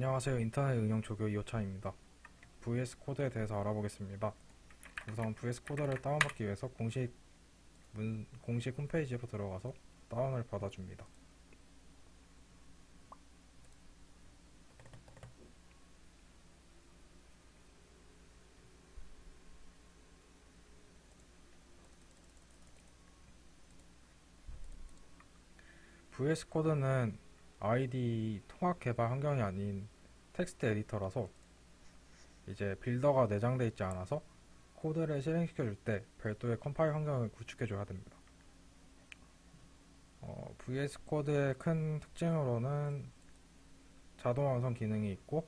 안녕하세요. 인터넷 응용 조교 이호찬입니다. VS 코드에 대해서 알아보겠습니다. 우선 VS 코드를 다운받기 위해서 공식 홈페이지로 들어가서 다운을 받아줍니다. VS 코드는 IDE 통합 개발 환경이 아닌 텍스트 에디터라서 이제 빌더가 내장되어 있지 않아서 코드를 실행시켜줄 때 별도의 컴파일 환경을 구축해줘야 됩니다. VS 코드의 큰 특징으로는 자동 완성 기능이 있고,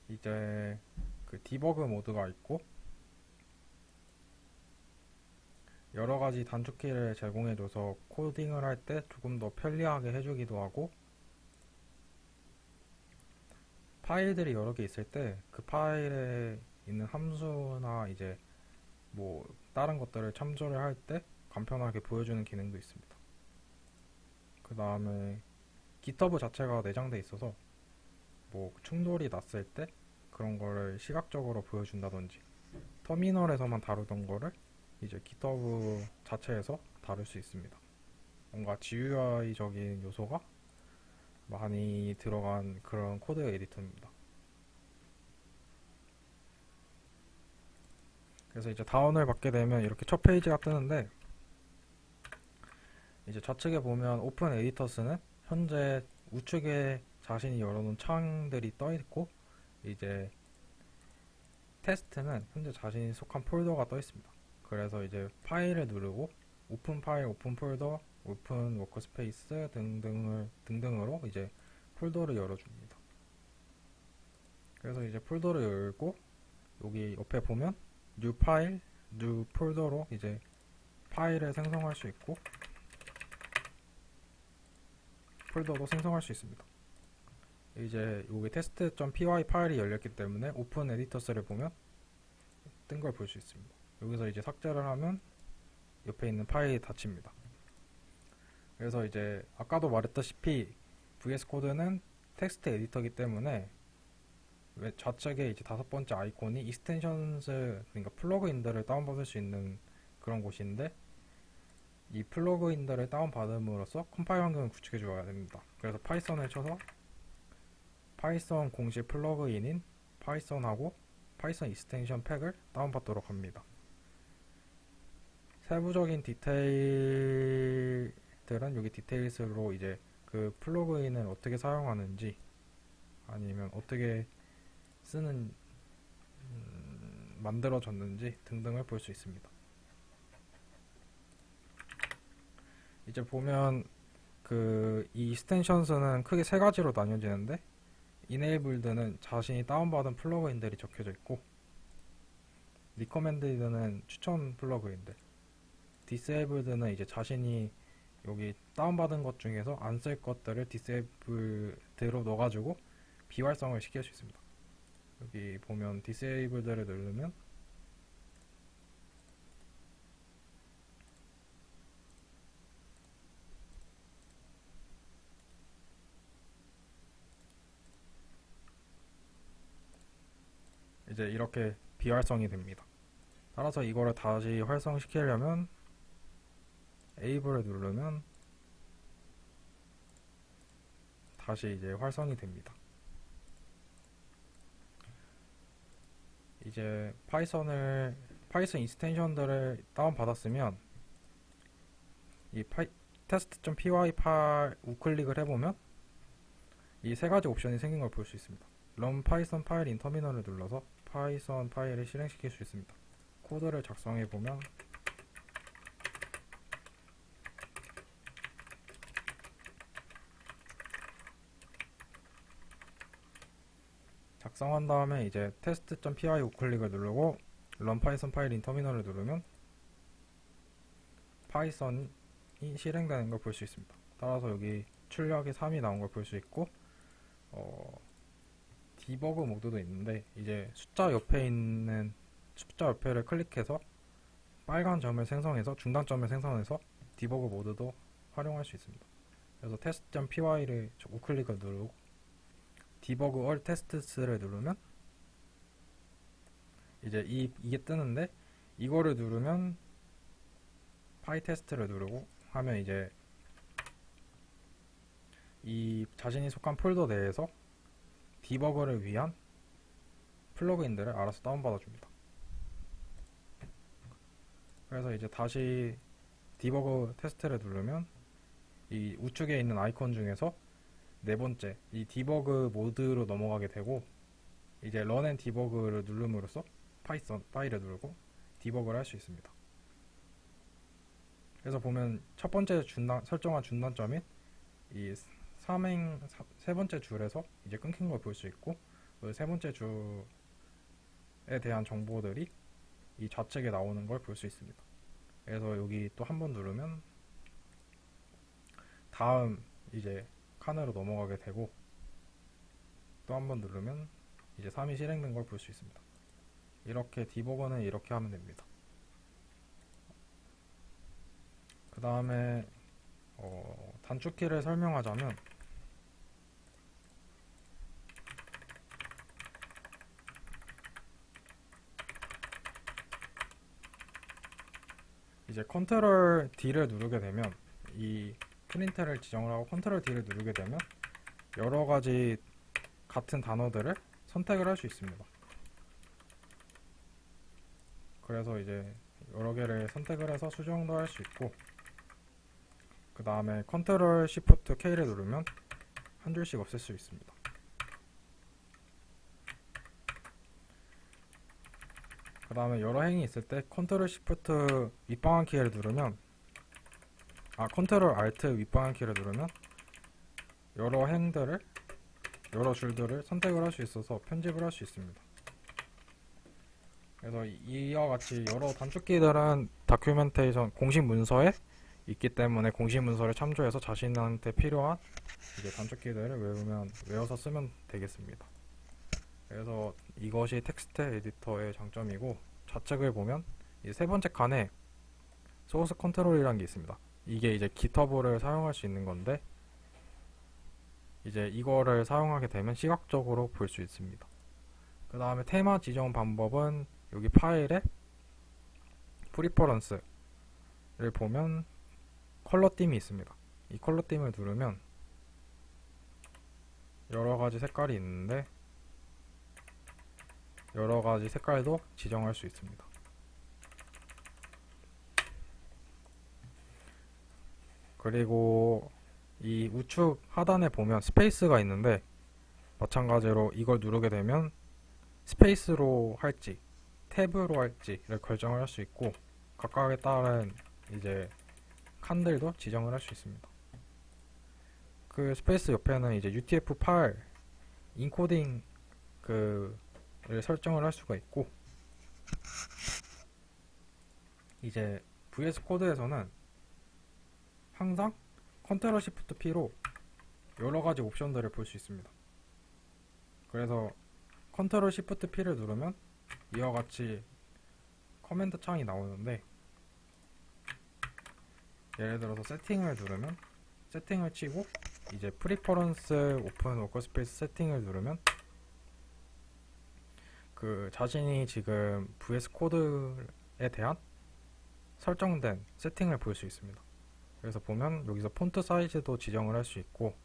이제 그 디버그 모드가 있고, 여러 가지 단축키를 제공해줘서 코딩을 할 때 조금 더 편리하게 해주기도 하고, 파일들이 여러 개 있을 때 그 파일에 있는 함수나 이제 뭐 다른 것들을 참조를 할 때 간편하게 보여주는 기능도 있습니다. 그 다음에 GitHub 자체가 내장돼 있어서 뭐 충돌이 났을 때 그런 거를 시각적으로 보여준다든지, 터미널에서만 다루던 거를 이제 GitHub 자체에서 다룰 수 있습니다. 뭔가 GUI적인 요소가 많이 들어간 그런 코드 에디터입니다. 그래서 이제 다운을 받게 되면 이렇게 첫 페이지가 뜨는데, 이제 좌측에 보면 오픈 에디터스는 현재 우측에 자신이 열어놓은 창들이 떠 있고, 이제 테스트는 현재 자신이 속한 폴더가 떠 있습니다. 그래서 이제 파일을 누르고 오픈 파일, 오픈 폴더, 오픈 워크스페이스 등등으로 이제 폴더를 열어줍니다. 그래서 이제 폴더를 열고 여기 옆에 보면 뉴 파일, 뉴 폴더로 이제 파일을 생성할 수 있고 폴더도 생성할 수 있습니다. 이제 여기 test.py 파일이 열렸기 때문에 오픈 에디터스를 보면 뜬 걸 볼 수 있습니다. 여기서 이제 삭제를 하면 옆에 있는 파일이 닫힙니다. 그래서 이제 아까도 말했다시피 VS 코드는 텍스트 에디터이기 때문에 좌측에 이제 다섯 번째 아이콘이 익스텐션스, 그러니까 플러그인들을 다운받을 수 있는 그런 곳인데, 이 플러그인들을 다운받음으로써 컴파일 환경을 구축해 줘야 됩니다. 그래서 파이썬을 쳐서 파이썬 공식 플러그인인 파이썬하고 파이썬 익스텐션 팩을 다운받도록 합니다. 세부적인 디테일들은 여기 디테일스로 이제 그 플러그인을 어떻게 사용하는지 아니면 어떻게 만들어졌는지 등등을 볼 수 있습니다. 이제 보면 이 익스텐션스는 크게 세 가지로 나뉘어지는데, enabled는 자신이 다운받은 플러그인들이 적혀져 있고, recommended는 추천 플러그인들, disabled는 이제 자신이 여기 다운받은 것 중에서 안 쓸 것들을 disabled로 넣어가지고 비활성을 시킬 수 있습니다. 여기 보면 disabled를 누르면 이제 이렇게 비활성이 됩니다. 따라서 이거를 다시 활성시키려면 Ab를 누르면 다시 이제 활성이 됩니다. 이제 파이썬 익스텐션들을 다운받았으면 이 test.py 파일 우클릭을 해보면 이 세 가지 옵션이 생긴 걸 볼 수 있습니다. run python 파일 인 터미널을 눌러서 파이썬 파일을 실행시킬 수 있습니다. 코드를 작성해 보면 작성한 다음에 이제 test.py 우클릭을 누르고 run python 파일 인 터미널을 누르면 파이썬이 실행되는 걸 볼 수 있습니다. 따라서 여기 출력이 3이 나온 걸 볼 수 있고, 디버그 모드도 있는데, 이제 숫자 옆에를 클릭해서 빨간 점을 생성해서 중단점을 생성해서 디버그 모드도 활용할 수 있습니다. 그래서 test.py를 우클릭을 누르고 debug all tests를 누르면 이제 이게 뜨는데, 이거를 누르면 pytest를 누르고 하면 이제 이 자신이 속한 폴더 내에서 디버거를 위한 플러그인들을 알아서 다운받아 줍니다. 그래서 이제 다시 디버거 테스트를 누르면 이 우측에 있는 아이콘 중에서 네 번째 이 디버그 모드로 넘어가게 되고, 이제 run and debug를 누름으로써 파이썬 파일을 누르고 디버그를 할 수 있습니다. 그래서 보면 첫 번째 설정한 준단점인 이 세 번째 줄에서 이제 끊긴 걸 볼 수 있고, 그 세 번째 줄에 대한 정보들이 이 좌측에 나오는 걸 볼 수 있습니다. 그래서 여기 또 한 번 누르면 다음 이제 칸으로 넘어가게 되고, 또 한 번 누르면 이제 3이 실행된 걸 볼 수 있습니다. 이렇게 디버거는 이렇게 하면 됩니다. 그 다음에 단축키를 설명하자면, 이제 컨트롤 D를 누르게 되면, 이 프린트를 지정을 하고 컨트롤 D를 누르게 되면 여러가지 같은 단어들을 선택을 할 수 있습니다. 그래서 이제 여러 개를 선택을 해서 수정도 할 수 있고, 그 다음에 컨트롤 시프트 K를 누르면 한 줄씩 없앨 수 있습니다. 그 다음에 여러 행이 있을 때 컨트롤 시프트 윗방향 키를 누르면, 컨트롤 알트 윗방향 키를 누르면 여러 행들을, 여러 줄들을 선택을 할 수 있어서 편집을 할 수 있습니다. 그래서 이와 같이 여러 단축키들은 다큐멘테이션 공식 문서에 있기 때문에 공식 문서를 참조해서 자신한테 필요한 이제 단축키들을 외워서 쓰면 되겠습니다. 그래서 이것이 텍스트 에디터의 장점이고, 좌측을 보면 이제 세 번째 칸에 소스 컨트롤이라는 게 있습니다. 이게 이제 GitHub를 사용할 수 있는 건데, 이제 이거를 사용하게 되면 시각적으로 볼 수 있습니다. 그 다음에 테마 지정 방법은 여기 파일에 프리퍼런스를 보면 컬러 띠이 있습니다. 이 컬러 띠을 누르면 여러가지 색깔이 있는데, 여러가지 색깔도 지정할 수 있습니다. 그리고 이 우측 하단에 보면 스페이스가 있는데, 마찬가지로 이걸 누르게 되면 스페이스로 할지 탭으로 할지를 결정을 할 수 있고, 각각에 따른 이제 칸들도 지정을 할 수 있습니다. 그 스페이스 옆에는 이제 UTF-8 인코딩 를 설정을 할 수가 있고, 이제 VS 코드에서는 항상 컨트롤 시프트 P로 여러가지 옵션들을 볼 수 있습니다. 그래서 컨트롤 시프트 P를 누르면 이와 같이 커맨드 창이 나오는데, 예를 들어서 세팅을 누르면 세팅을 치고 이제 프리퍼런스 오픈 워커스페이스 세팅을 누르면 그 자신이 지금 VS 코드에 대한 설정된 세팅을 볼 수 있습니다. 그래서 보면 여기서 폰트 사이즈도 지정을 할 수 있고,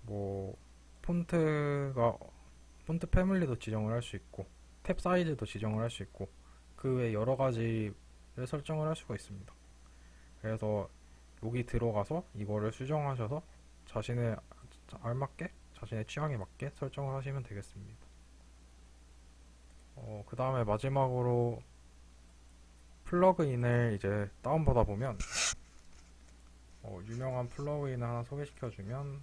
뭐 폰트 패밀리도 지정을 할 수 있고, 탭 사이즈도 지정을 할 수 있고, 그 외 여러 가지를 설정을 할 수가 있습니다. 그래서 여기 들어가서 이거를 수정하셔서 자신의 알맞게, 자신의 취향에 맞게 설정을 하시면 되겠습니다. 그 다음에 마지막으로 플러그인을 이제 다운받아 보면 유명한 플러그인을 하나 소개시켜주면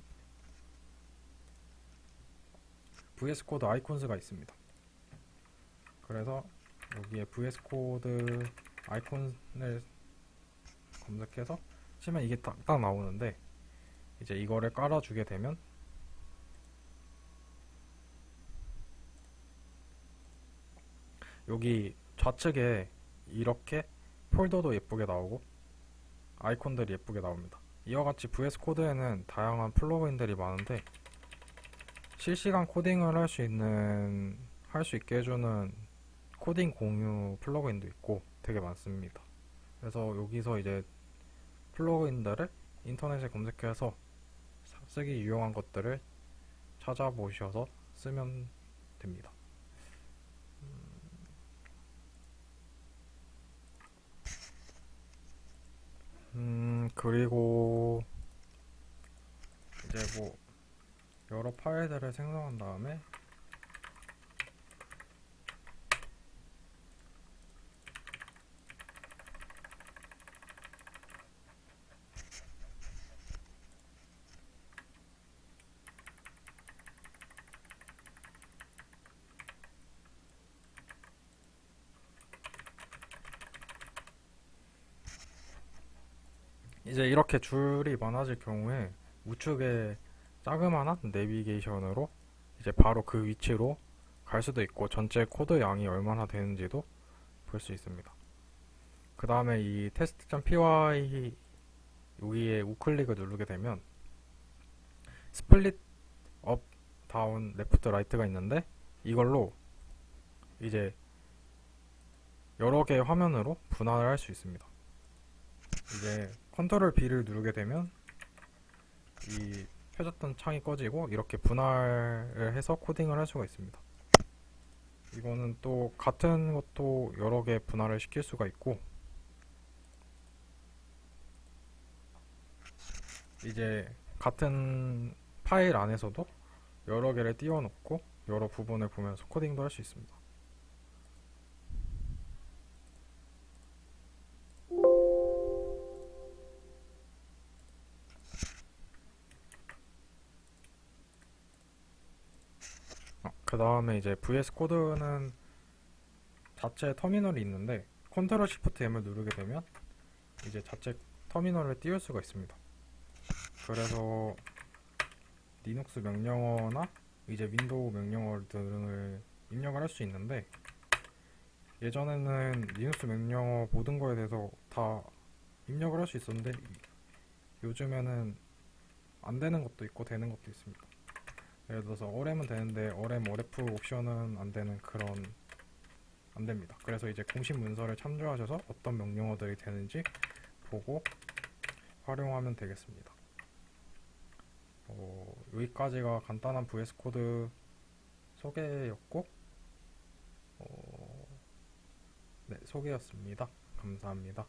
VS 코드 아이콘스가 있습니다. 그래서 여기에 VS 코드 아이콘을 검색해서 치면 이게 딱 나오는데, 이제 이거를 깔아주게 되면 여기 좌측에 이렇게 폴더도 예쁘게 나오고 아이콘들이 예쁘게 나옵니다. 이와 같이 VS 코드에는 다양한 플러그인들이 많은데 실시간 코딩을 할 수 있게 해주는 코딩 공유 플러그인도 있고 되게 많습니다. 그래서 여기서 이제 플러그인들을 인터넷에 검색해서 쓰기 유용한 것들을 찾아보셔서 쓰면 됩니다. 그리고 이제 뭐 여러 파일들을 생성한 다음에 이제 이렇게 줄이 많아질 경우에 우측에 자그마한 내비게이션으로 이제 바로 그 위치로 갈 수도 있고 전체 코드 양이 얼마나 되는지도 볼 수 있습니다. 그 다음에 이 test.py 여기에 우클릭을 누르게 되면 스플릿 업, 다운, 레프트, 라이트가 있는데 이걸로 이제 여러 개의 화면으로 분할을 할 수 있습니다. 이제 컨트롤 B를 누르게 되면 이 펴졌던 창이 꺼지고 이렇게 분할을 해서 코딩을 할 수가 있습니다. 이거는 또 같은 것도 여러 개 분할을 시킬 수가 있고 이제 같은 파일 안에서도 여러 개를 띄워놓고 여러 부분을 보면서 코딩도 할 수 있습니다. 그 다음에 이제 VS 코드는 자체 터미널이 있는데 컨트롤 시프트 M을 누르게 되면 이제 자체 터미널을 띄울 수가 있습니다. 그래서 리눅스 명령어나 이제 윈도우 명령어 등을 입력을 할 수 있는데 예전에는 리눅스 명령어 모든 거에 대해서 다 입력을 할 수 있었는데 요즘에는 안 되는 것도 있고 되는 것도 있습니다. 예를 들어서 어램은 되는데 어램 어레프 옵션은 안 되는 그런 안 됩니다. 그래서 이제 공식 문서를 참조하셔서 어떤 명령어들이 되는지 보고 활용하면 되겠습니다. 여기까지가 간단한 VS 코드 소개였고 네, 소개였습니다. 감사합니다.